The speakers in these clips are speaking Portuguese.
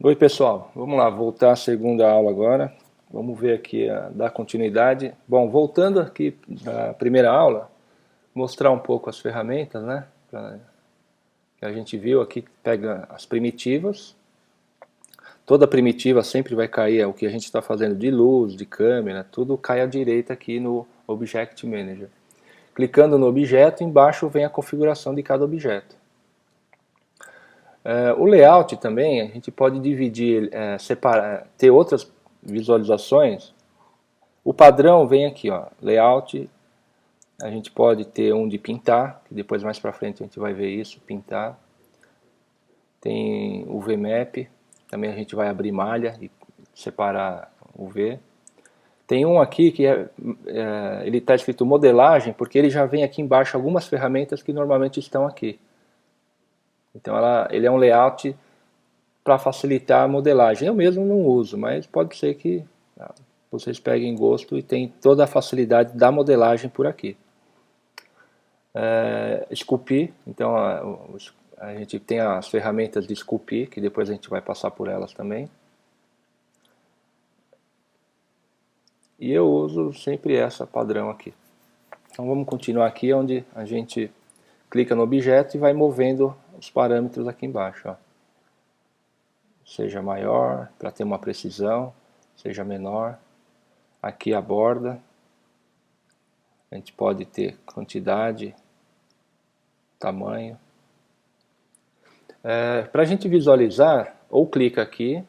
Oi pessoal, vamos lá, voltar à segunda aula agora. Vamos ver aqui, dar continuidade. Bom, voltando aqui da primeira aula, mostrar um pouco as ferramentas, né? Que a gente viu aqui, pega as primitivas. Toda primitiva sempre vai cair, é o que a gente está fazendo de luz, de câmera, tudo cai à direita aqui no Object Manager. Clicando no objeto, embaixo vem a configuração de cada objeto. O layout também, a gente pode dividir, separar, ter outras visualizações. O padrão vem aqui, ó, layout. A gente pode ter um de pintar, que depois mais para frente a gente vai ver isso, pintar. Tem o VMap, também a gente vai abrir malha e separar o V. Tem um aqui que ele está escrito modelagem, porque ele já vem aqui embaixo algumas ferramentas que normalmente estão aqui. Então ele é um layout para facilitar a modelagem. Eu mesmo não uso, mas pode ser que vocês peguem gosto e tem toda a facilidade da modelagem por aqui. Esculpir, então a gente tem as ferramentas de esculpir, que depois a gente vai passar por elas também. E eu uso sempre essa padrão aqui. Então vamos continuar aqui, onde a gente clica no objeto e vai movendo os parâmetros aqui embaixo. Ó. Seja maior, para ter uma precisão, seja menor. Aqui a borda. A gente pode ter quantidade, tamanho. Para a gente visualizar, ou clica aqui,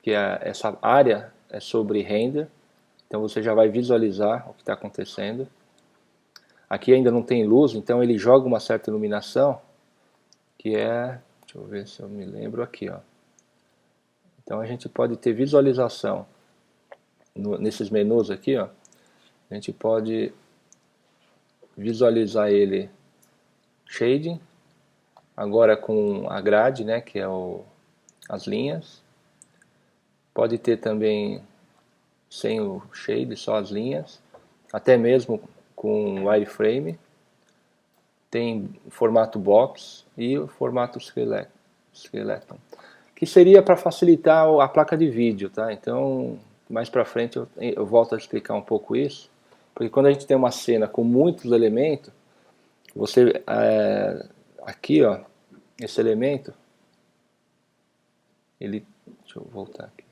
que essa área é sobre render. Então você já vai visualizar o que está acontecendo. Aqui ainda não tem luz, então ele joga uma certa iluminação, que é, deixa eu ver se eu me lembro aqui, ó. Então a gente pode ter visualização nesses menus aqui, ó. A gente pode visualizar ele shading, agora com a grade, né, que é as linhas. Pode ter também sem o shade, só as linhas, até mesmo com wireframe. Tem o formato box e o formato skeleton, que seria para facilitar a placa de vídeo, tá? Então, mais para frente eu volto a explicar um pouco isso, porque quando a gente tem uma cena com muitos elementos, você aqui, ó, esse elemento, ele, deixa eu voltar aqui.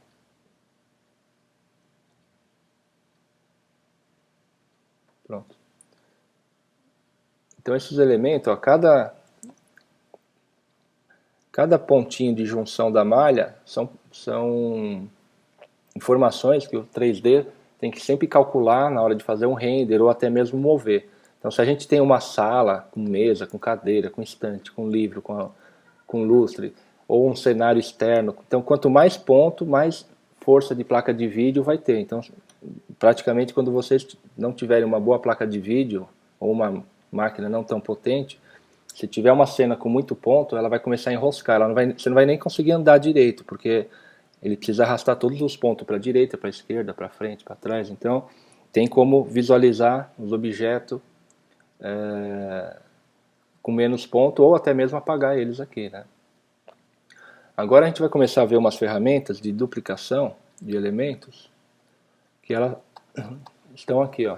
Pronto. Então esses elementos, ó, cada pontinho de junção da malha são informações que o 3D tem que sempre calcular na hora de fazer um render ou até mesmo mover. Então se a gente tem uma sala com mesa, com cadeira, com estante, com livro, com lustre, ou um cenário externo, então quanto mais ponto, mais força de placa de vídeo vai ter. Então praticamente quando vocês não tiverem uma boa placa de vídeo ou uma máquina não tão potente, se tiver uma cena com muito ponto, ela vai começar a enroscar, você não vai nem conseguir andar direito, porque ele precisa arrastar todos os pontos para a direita, para a esquerda, para frente, para trás. Então tem como visualizar os objetos com menos ponto, ou até mesmo apagar eles aqui, né? Agora a gente vai começar a ver umas ferramentas de duplicação de elementos, que elas estão aqui, ó.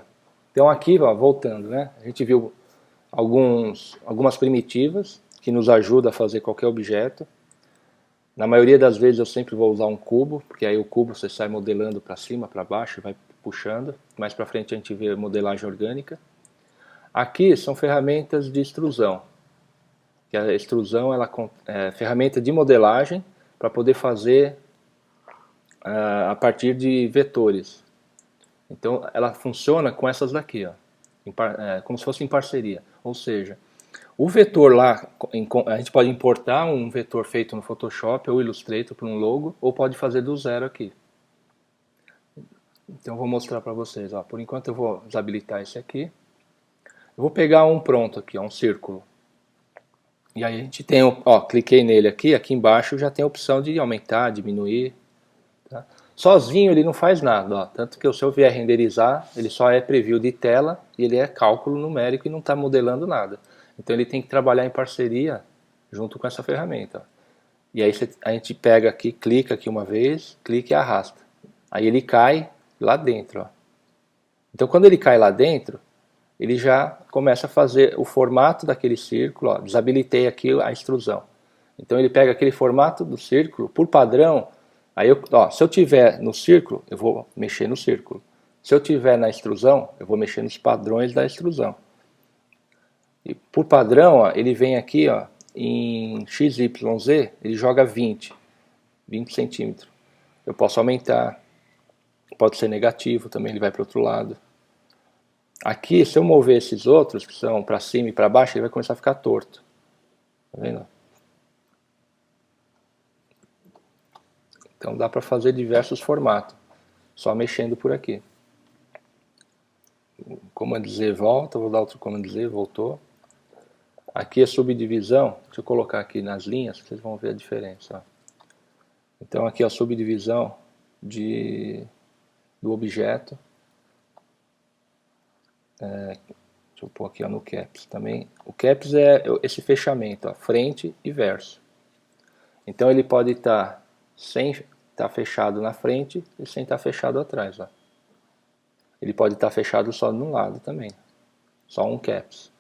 Então aqui, ó, voltando, né? A gente viu algumas primitivas que nos ajudam a fazer qualquer objeto. Na maioria das vezes eu sempre vou usar um cubo, porque aí o cubo você sai modelando para cima, para baixo e vai puxando. Mais para frente a gente vê modelagem orgânica. Aqui são ferramentas de extrusão. Que a extrusão é ferramenta de modelagem para poder fazer a partir de vetores. Então ela funciona com essas daqui, ó, como se fosse em parceria. Ou seja, o vetor lá, a gente pode importar um vetor feito no Photoshop ou Illustrator para um logo, ou pode fazer do zero aqui. Então eu vou mostrar para vocês. Ó. Por enquanto eu vou desabilitar esse aqui. Eu vou pegar um pronto aqui, ó, um círculo. E aí a gente tem, ó, cliquei nele aqui embaixo já tem a opção de aumentar, diminuir. Tá? Sozinho ele não faz nada, ó. Tanto que se eu vier renderizar, ele só é preview de tela e ele é cálculo numérico e não está modelando nada. Então ele tem que trabalhar em parceria junto com essa ferramenta. E aí a gente pega aqui, clica aqui uma vez, clica e arrasta. Aí ele cai lá dentro, ó. Então quando ele cai lá dentro, ele já começa a fazer o formato daquele círculo, ó, desabilitei aqui a extrusão. Então ele pega aquele formato do círculo, por padrão, aí se eu tiver no círculo, eu vou mexer no círculo. Se eu tiver na extrusão, eu vou mexer nos padrões da extrusão. E por padrão, ó, ele vem aqui, ó, em XYZ, ele joga 20 centímetros. Eu posso aumentar, pode ser negativo também, ele vai para o outro lado. Aqui, se eu mover esses outros, que são para cima e para baixo, ele vai começar a ficar torto. Tá vendo? Então dá para fazer diversos formatos, só mexendo por aqui. Comando Z volta, vou dar outro comando Z, voltou. Aqui é subdivisão, deixa eu colocar aqui nas linhas, vocês vão ver a diferença. Ó. Então aqui é a subdivisão do objeto. Deixa eu pôr aqui ó, no Caps também. O Caps é esse fechamento, ó, frente e verso. Então ele pode estar sem estar fechado na frente e sem estar fechado atrás. Ó. Ele pode estar fechado só de um lado também, só um Caps.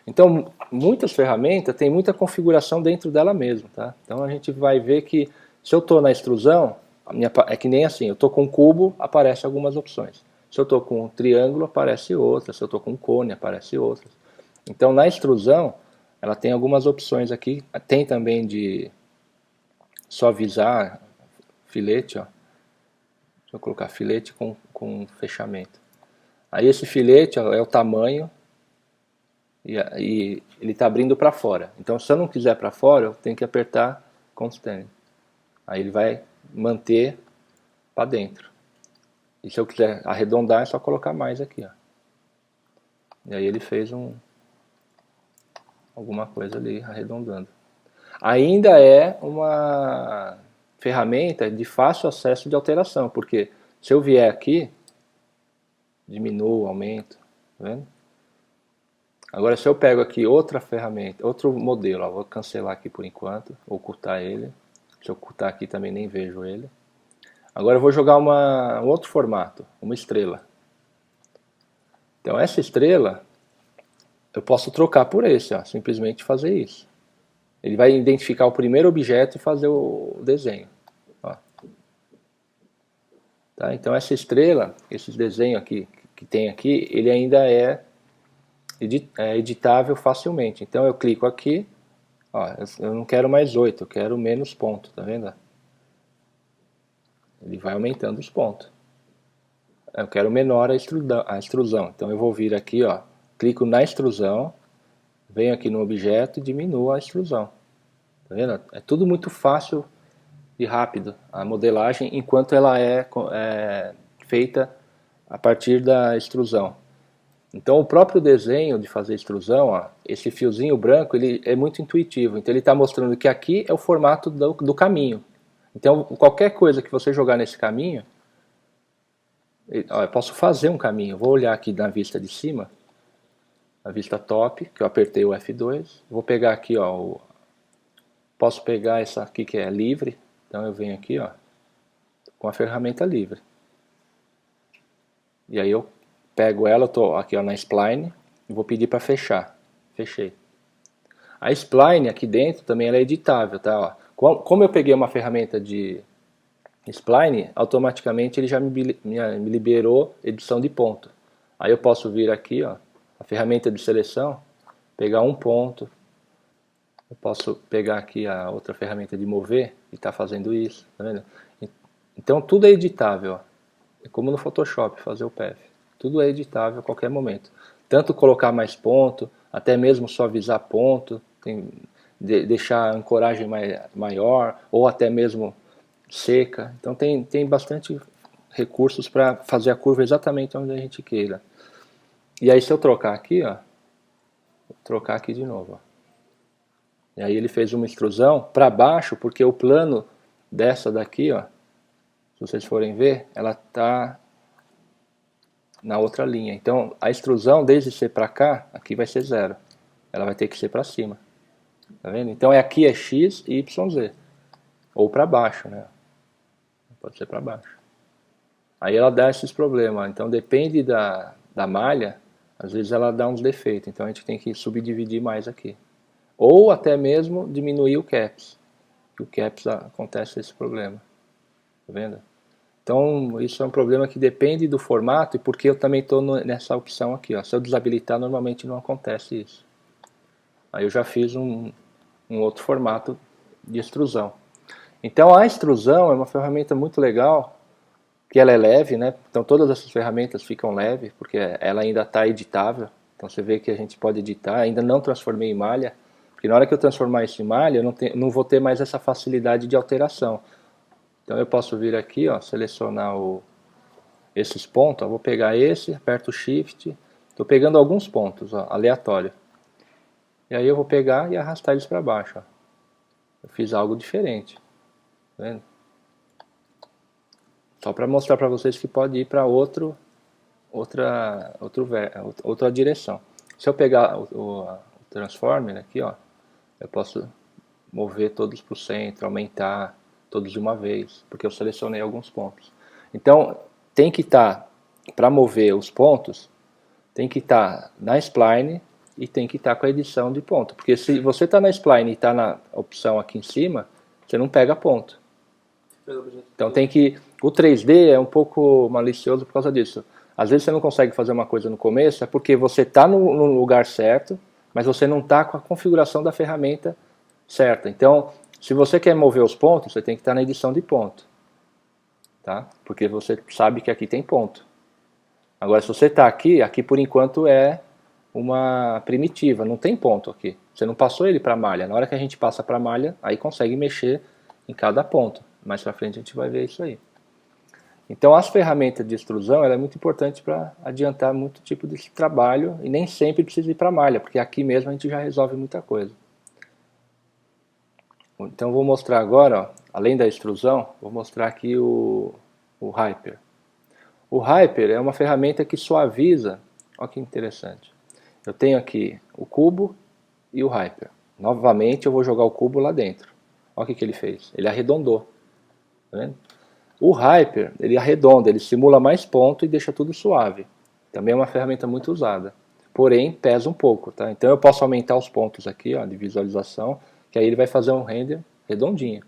Então muitas ferramentas têm muita configuração dentro dela mesmo. Tá? Então a gente vai ver que se eu estou na extrusão, é que nem assim, eu estou com um cubo, aparecem algumas opções. Se eu estou com um triângulo, aparece outras. Se eu estou com um cone, aparece outras. Então, na extrusão, ela tem algumas opções aqui. Tem também de suavizar filete. Ó. Deixa eu colocar filete com fechamento. Aí esse filete ó, é o tamanho e ele está abrindo para fora. Então, se eu não quiser para fora, eu tenho que apertar Constant. Aí ele vai manter para dentro. E se eu quiser arredondar, é só colocar mais aqui, ó. E aí ele fez alguma coisa ali, arredondando. Ainda é uma ferramenta de fácil acesso de alteração, porque se eu vier aqui, diminuo, aumento, tá vendo? Agora se eu pego aqui outra ferramenta, outro modelo, ó, vou cancelar aqui por enquanto, ocultar ele. Se eu ocultar aqui também nem vejo ele. Agora eu vou jogar um outro formato, uma estrela. Então essa estrela, eu posso trocar por esse, ó, simplesmente fazer isso. Ele vai identificar o primeiro objeto e fazer o desenho. Ó. Tá? Então essa estrela, esse desenho aqui que tem aqui, ele ainda é editável facilmente. Então eu clico aqui, ó, eu não quero mais 8, eu quero menos ponto, tá vendo? Ele vai aumentando os pontos. Eu quero menor a extrusão. Então eu vou vir aqui, ó, clico na extrusão, venho aqui no objeto e diminuo a extrusão. Tá vendo? É tudo muito fácil e rápido a modelagem, enquanto ela é feita a partir da extrusão. Então o próprio desenho de fazer extrusão, ó, esse fiozinho branco, ele é muito intuitivo. Então ele está mostrando que aqui é o formato do caminho. Então qualquer coisa que você jogar nesse caminho, ó, eu posso fazer um caminho. Vou olhar aqui na vista de cima, a vista top, que eu apertei o F2. Vou pegar aqui, ó, posso pegar essa aqui que é livre. Então eu venho aqui, ó, com a ferramenta livre. E aí eu pego ela, eu tô aqui ó, na spline, e vou pedir para fechar. Fechei. A spline aqui dentro também ela é editável, tá? Ó. Como eu peguei uma ferramenta de spline, automaticamente ele já me liberou edição de ponto. Aí eu posso vir aqui, ó, a ferramenta de seleção, pegar um ponto. Eu posso pegar aqui a outra ferramenta de mover e está fazendo isso, tá vendo? Então tudo é editável, ó. É como no Photoshop fazer o path. Tudo é editável a qualquer momento. Tanto colocar mais ponto, até mesmo suavizar ponto, deixar a ancoragem maior, ou até mesmo seca. Então tem bastante recursos para fazer a curva exatamente onde a gente queira. E aí se eu trocar aqui, ó, vou trocar aqui de novo, ó. E aí ele fez uma extrusão para baixo, porque o plano dessa daqui, ó, se vocês forem ver, ela está na outra linha. Então a extrusão desde ser para cá, aqui vai ser 0. Ela vai ter que ser para cima. Tá vendo? Então aqui é x e yz. Ou para baixo, né? Pode ser para baixo. Aí ela dá esses problemas. Então depende da malha, às vezes ela dá uns defeitos. Então a gente tem que subdividir mais aqui. Ou até mesmo diminuir o caps. Que o caps acontece esse problema. Tá vendo? Então isso é um problema que depende do formato e porque eu também estou nessa opção aqui. Ó. Se eu desabilitar, normalmente não acontece isso. Aí eu já fiz um outro formato de extrusão. Então a extrusão é uma ferramenta muito legal, que ela é leve, né? Então todas essas ferramentas ficam leves, porque ela ainda está editável. Então você vê que a gente pode editar, ainda não transformei em malha, porque na hora que eu transformar isso em malha, eu não vou ter mais essa facilidade de alteração. Então eu posso vir aqui, ó, selecionar esses pontos, ó, vou pegar esse, aperto o Shift, estou pegando alguns pontos, ó, aleatório. E aí eu vou pegar e arrastar eles para baixo. Ó. Eu fiz algo diferente. Tá vendo? Só para mostrar para vocês que pode ir para outra direção. Se eu pegar o Transformer aqui, ó, eu posso mover todos para o centro, aumentar todos de uma vez, porque eu selecionei alguns pontos. Então, tem que estar, para mover os pontos, tem que estar na spline e tem que estar com a edição de ponto. Porque se você está na spline e está na opção aqui em cima, você não pega ponto. Então tem que... O 3D é um pouco malicioso por causa disso. Às vezes você não consegue fazer uma coisa no começo, é porque você está no lugar certo, mas você não está com a configuração da ferramenta certa. Então, se você quer mover os pontos, você tem que estar na edição de ponto. Tá? Porque você sabe que aqui tem ponto. Agora, se você está aqui por enquanto é uma primitiva, não tem ponto aqui. Você não passou ele para a malha. Na hora que a gente passa para a malha, aí consegue mexer em cada ponto. Mais para frente a gente vai ver isso aí. Então as ferramentas de extrusão ela é muito importante para adiantar muito tipo de trabalho e nem sempre precisa ir para a malha, porque aqui mesmo a gente já resolve muita coisa. Então vou mostrar agora, ó, além da extrusão, vou mostrar aqui o Hyper. O Hyper é uma ferramenta que suaviza, olha que interessante. Eu tenho aqui o cubo e o Hyper. Novamente eu vou jogar o cubo lá dentro. Olha o que ele fez, ele arredondou. Tá vendo? O Hyper, ele arredonda, ele simula mais ponto e deixa tudo suave. Também é uma ferramenta muito usada. Porém, pesa um pouco, tá? Então eu posso aumentar os pontos aqui, ó, de visualização, que aí ele vai fazer um render redondinho.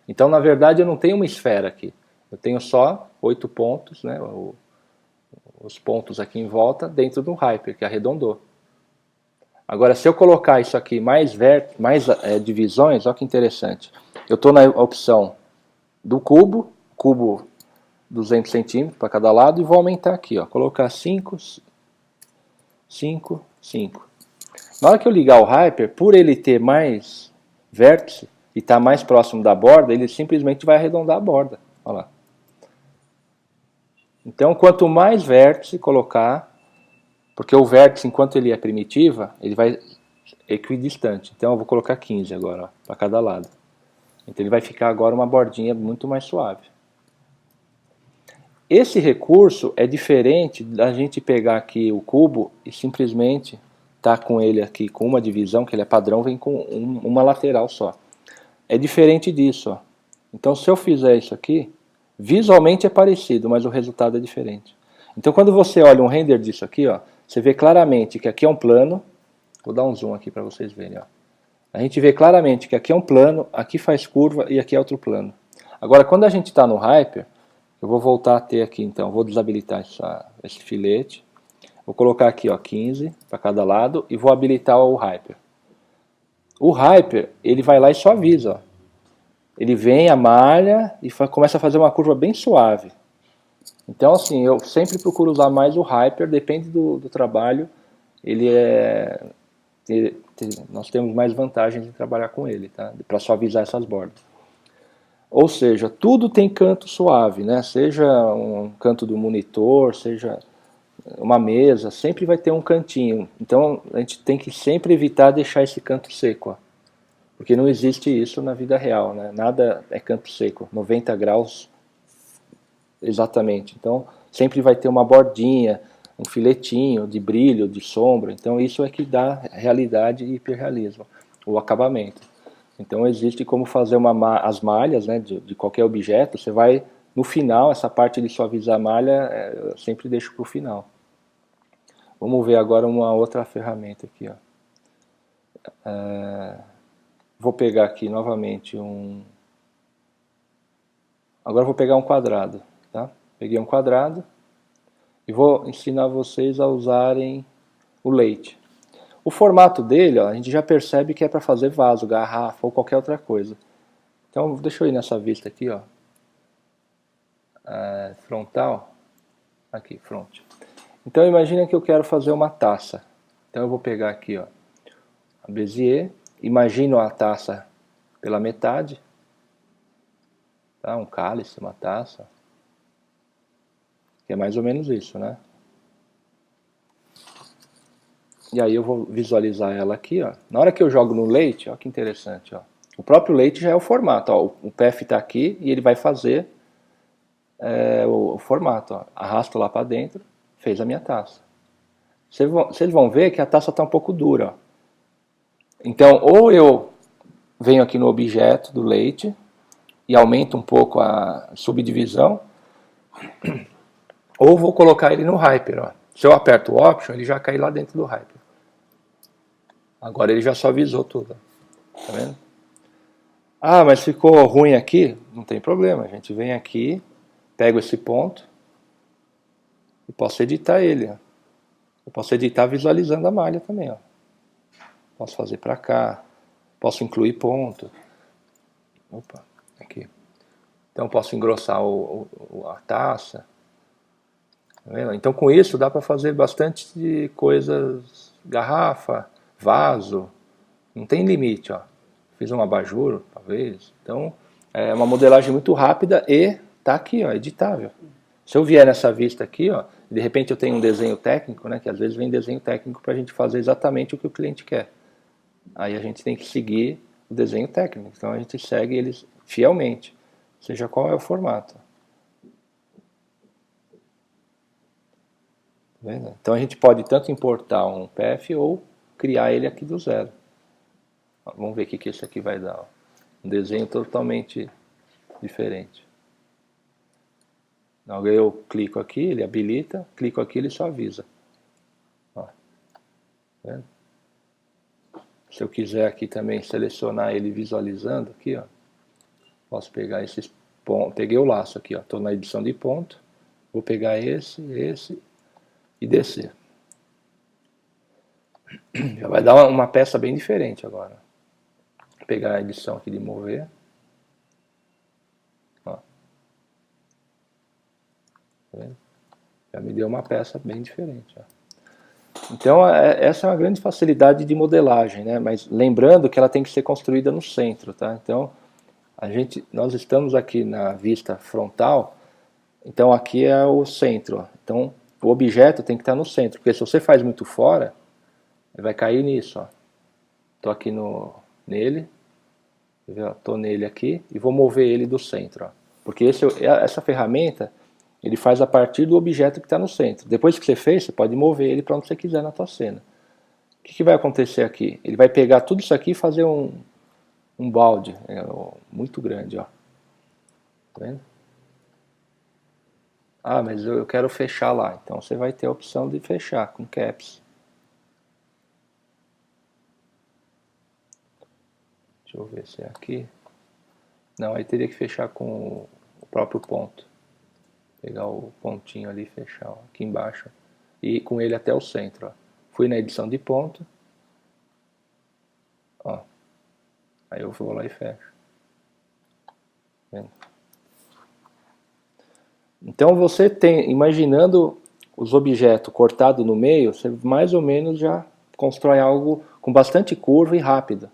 Então, na verdade, eu não tenho uma esfera aqui. Eu tenho só 8 pontos, né? Os pontos aqui em volta dentro do Hyper, que arredondou. Agora, se eu colocar isso aqui mais divisões, olha que interessante. Eu estou na opção do cubo 200 centímetros para cada lado, e vou aumentar aqui, ó, colocar 5, 5, 5. Na hora que eu ligar o Hyper, por ele ter mais vértice e estar mais próximo da borda, ele simplesmente vai arredondar a borda. Olha lá. Então, quanto mais vértice colocar, porque o vértice, enquanto ele é primitiva, ele vai equidistante. Então, eu vou colocar 15 agora, para cada lado. Então, ele vai ficar agora uma bordinha muito mais suave. Esse recurso é diferente da gente pegar aqui o cubo e simplesmente tá com ele aqui com uma divisão, que ele é padrão, vem com uma lateral só. É diferente disso, ó. Então se eu fizer isso aqui, visualmente é parecido, mas o resultado é diferente. Então quando você olha um render disso aqui, ó, você vê claramente que aqui é um plano. Vou dar um zoom aqui para vocês verem, ó. A gente vê claramente que aqui é um plano, aqui faz curva e aqui é outro plano. Agora quando a gente está no Hyper, eu vou voltar a ter aqui, então, vou desabilitar esse filete. Vou colocar aqui, ó, 15 para cada lado e vou habilitar o Hyper. O Hyper, ele vai lá e suaviza, ó. Ele vem, amalha e começa a fazer uma curva bem suave. Então, assim, eu sempre procuro usar mais o Hyper, depende do trabalho. Nós temos mais vantagens em trabalhar com ele, tá? Para suavizar essas bordas. Ou seja, tudo tem canto suave, né? Seja um canto do monitor, seja uma mesa, sempre vai ter um cantinho. Então a gente tem que sempre evitar deixar esse canto seco, ó. Porque não existe isso na vida real, né? Nada é canto seco, 90 graus exatamente. Então sempre vai ter uma bordinha, um filetinho de brilho, de sombra. Então isso é que dá realidade e hiperrealismo, o acabamento. Então existe como fazer as malhas, né, de qualquer objeto. Você vai no final, essa parte de suavizar a malha, eu sempre deixo para o final. Vamos ver agora uma outra ferramenta aqui, ó. Vou pegar aqui novamente Agora vou pegar um quadrado, tá? Peguei um quadrado e vou ensinar vocês a usarem o leite. O formato dele, ó, a gente já percebe que é para fazer vaso, garrafa ou qualquer outra coisa. Então deixa eu ir nessa vista aqui, ó. Frontal. Aqui, front. Então imagina que eu quero fazer uma taça. Então eu vou pegar aqui, ó, a Bezier. Imagino a taça pela metade. Tá? Um cálice, uma taça. Que é mais ou menos isso, né? E aí eu vou visualizar ela aqui, ó. Na hora que eu jogo no leite, ó, que interessante, ó. O próprio leite já é o formato, ó. O PF está aqui e ele vai fazer o formato, ó. Arrasto lá para dentro, fez a minha taça. Vocês vão ver que a taça está um pouco dura, ó. Então, ou eu venho aqui no objeto do leite e aumento um pouco a subdivisão, ou vou colocar ele no Hyper, ó. Se eu aperto o Option, ele já cai lá dentro do Hyper. Agora ele já suavizou tudo. Tá vendo? Ah, mas ficou ruim aqui? Não tem problema. A gente vem aqui, pego esse ponto e posso editar ele. Ó. Eu posso editar visualizando a malha também. Ó. Posso fazer para cá. Posso incluir ponto. Opa, aqui. Então posso engrossar a taça. Tá vendo? Então com isso dá para fazer bastante coisas. Garrafa, vaso. Não tem limite, ó. Fiz um abajur, talvez. Então, é uma modelagem muito rápida e tá aqui, ó, editável. Se eu vier nessa vista aqui, ó, de repente eu tenho um desenho técnico, né, que às vezes vem desenho técnico para a gente fazer exatamente o que o cliente quer. Aí a gente tem que seguir o desenho técnico. Então a gente segue eles fielmente, seja qual é o formato. Tá vendo? Então a gente pode tanto importar um PF ou criar ele aqui do zero. Vamos ver o que isso aqui vai dar. Ó. Um desenho totalmente diferente. Então, eu clico aqui, ele habilita, clico aqui, ele suaviza. Ó. Tá vendo? Se eu quiser aqui também selecionar ele visualizando aqui, ó, posso pegar esses pontos. Peguei o laço aqui, estou na edição de ponto. Vou pegar esse e descer. Já vai dar uma peça bem diferente agora. Vou pegar a edição aqui de mover. Ó. Tá vendo? Já me deu uma peça bem diferente. Ó. Então essa é uma grande facilidade de modelagem, né? Mas lembrando que ela tem que ser construída no centro, tá? Então nós estamos aqui na vista frontal, então aqui é o centro. Ó. Então o objeto tem que estar no centro, porque se você faz muito fora, ele vai cair nisso. Estou aqui nele, estou nele aqui e vou mover ele do centro. Ó. Porque essa ferramenta ele faz a partir do objeto que está no centro. Depois que você fez, você pode mover ele para onde você quiser na tua cena. O que vai acontecer aqui? Ele vai pegar tudo isso aqui e fazer um balde muito grande. Ó. Tá vendo? Ah, mas eu quero fechar lá. Então você vai ter a opção de fechar com caps. Deixa eu ver se é aqui. Não, aí teria que fechar com o próprio ponto. Pegar o pontinho ali e fechar, ó, aqui embaixo. E com ele até o centro. Ó. Fui na edição de ponto. Ó. Aí eu vou lá e fecho. Vendo? Então você tem, imaginando os objetos cortados no meio, você mais ou menos já constrói algo com bastante curva e rápido.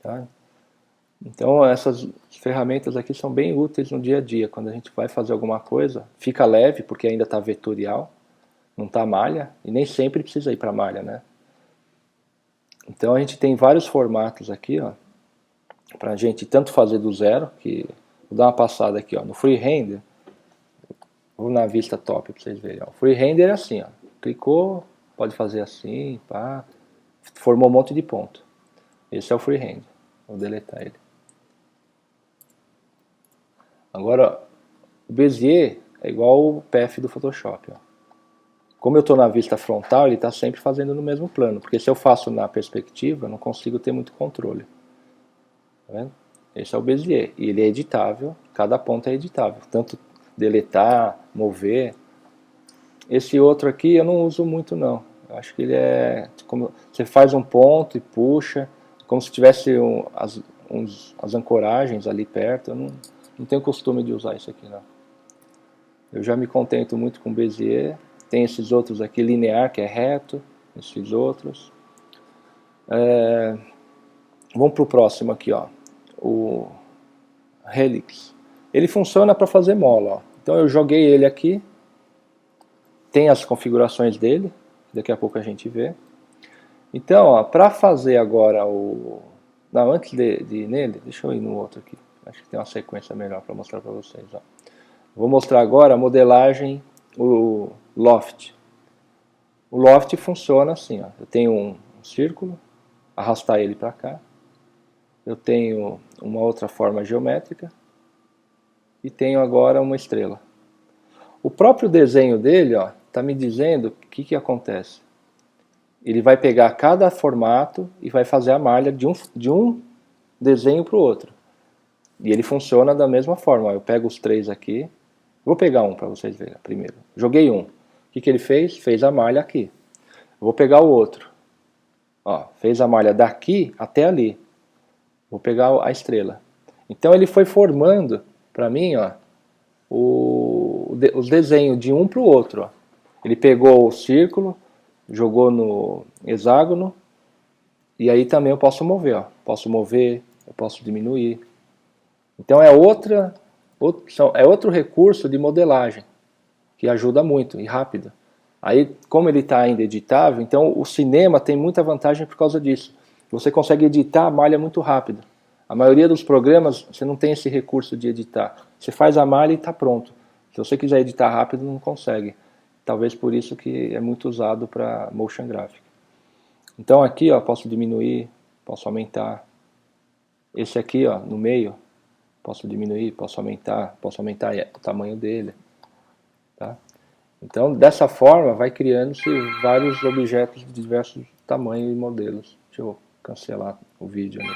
Tá? Então essas ferramentas aqui são bem úteis no dia a dia. Quando a gente vai fazer alguma coisa, fica leve porque ainda está vetorial, não está malha, e nem sempre precisa ir para malha, né? Então a gente tem vários formatos aqui, ó, para a gente tanto fazer do zero, que vou dar uma passada aqui, ó, no freehand. Vou na vista top para vocês verem. Ó. O freehand é assim, ó, clicou, pode fazer assim, pá, formou um monte de ponto. Esse é o freehand. Vou deletar ele. Agora, o Bezier é igual o PF do Photoshop. Ó. Como eu estou na vista frontal, ele está sempre fazendo no mesmo plano. Porque se eu faço na perspectiva, eu não consigo ter muito controle. Tá vendo? Esse é o Bezier. E ele é editável. Cada ponto é editável. Tanto deletar, mover. Esse outro aqui eu não uso muito não. Eu acho que ele é... como você faz um ponto e puxa. Como se tivesse as ancoragens ali perto. Eu não tenho costume de usar isso aqui não. Eu já me contento muito com Bezier. Tem esses outros aqui, linear, que é reto. Esses outros. Vamos para o próximo aqui, ó. O Helix. Ele funciona para fazer mola. Ó. Então eu joguei ele aqui. Tem as configurações dele. Daqui a pouco a gente vê. Então, para fazer agora o... Não, antes de ir nele, deixa eu ir no outro aqui. Acho que tem uma sequência melhor para mostrar para vocês. Ó. Vou mostrar agora a modelagem, o Loft. O Loft funciona assim. Ó. Eu tenho um círculo, arrastar ele para cá. Eu tenho uma outra forma geométrica. E tenho agora uma estrela. O próprio desenho dele está me dizendo o que acontece. Ele vai pegar cada formato e vai fazer a malha de um desenho para o outro. E ele funciona da mesma forma. Eu pego os três aqui. Vou pegar um para vocês verem primeiro. Joguei um. O que ele fez? Fez a malha aqui. Vou pegar o outro. Ó, fez a malha daqui até ali. Vou pegar a estrela. Então ele foi formando para mim os desenhos de um para o outro. Ó. Ele pegou o círculo, jogou no hexágono, e aí também eu posso mover. Ó. Posso mover, eu posso diminuir. Então é outro recurso de modelagem, que ajuda muito e rápido. Aí, como ele está ainda editável, então o cinema tem muita vantagem por causa disso. Você consegue editar a malha muito rápido. A maioria dos programas, você não tem esse recurso de editar. Você faz a malha e está pronto. Se você quiser editar rápido, não consegue. Talvez por isso que é muito usado para motion graphic. Então aqui, ó, posso diminuir, posso aumentar. Esse aqui, ó, no meio, posso diminuir, posso aumentar o tamanho dele. Tá? Então, dessa forma, vai criando-se vários objetos de diversos tamanhos e modelos. Deixa eu cancelar o vídeo, né?